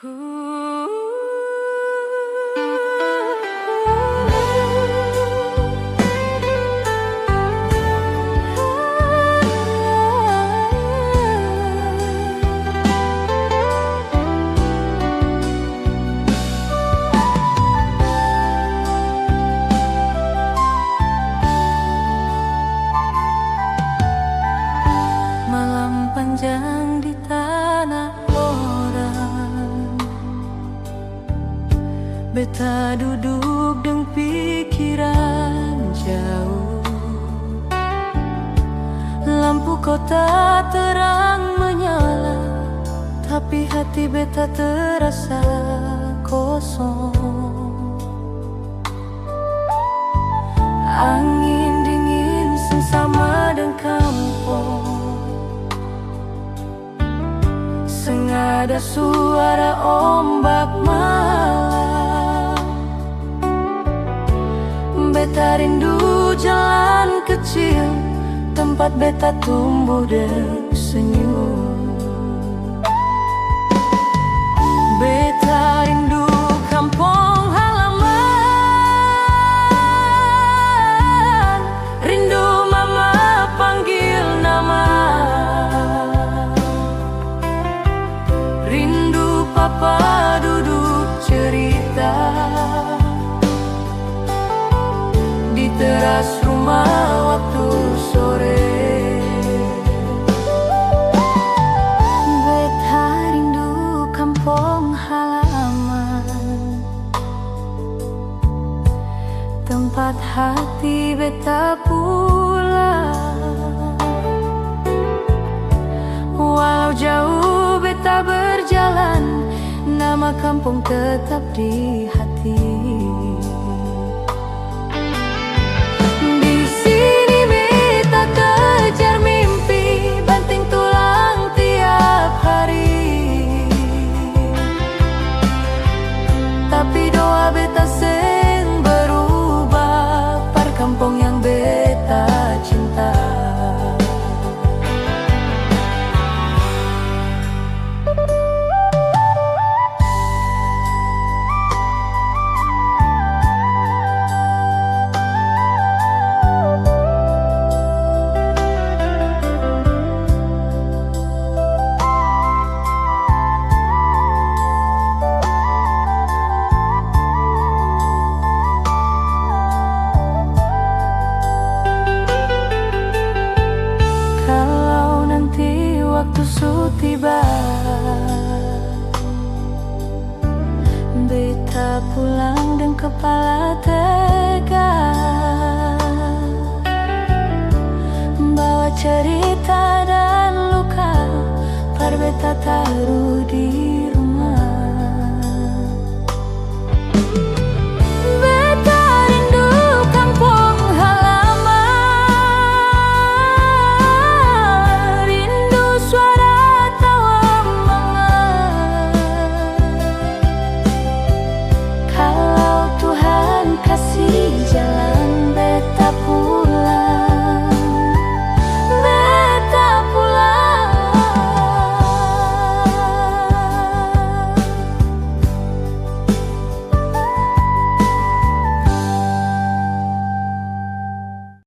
Malam panjang di tanah orang, beta duduk dengan pikiran jauh. Lampu kota terang menyala, tapi hati beta terasa kosong. Angin dingin sesama dan kampung, senada suara ombak malam. Beta rindu jalan kecil, tempat beta tumbuh dan senyum. Beta rindu kampung halaman, rindu mama panggil nama, rindu papa duduk cerita di teras rumah waktu sore. Beta rindu kampung halaman, tempat hati beta pulang. Walau jauh beta berjalan, nama kampung tetap di hati. Di sini beta kejar mimpi, banting tulang tiap hari. Tapi doa beta seng berubah, par kampung yang beta cinta. Waktu su tiba, beta pulang dengan kepala tegak, bawa cerita dan luka, par beta taruh di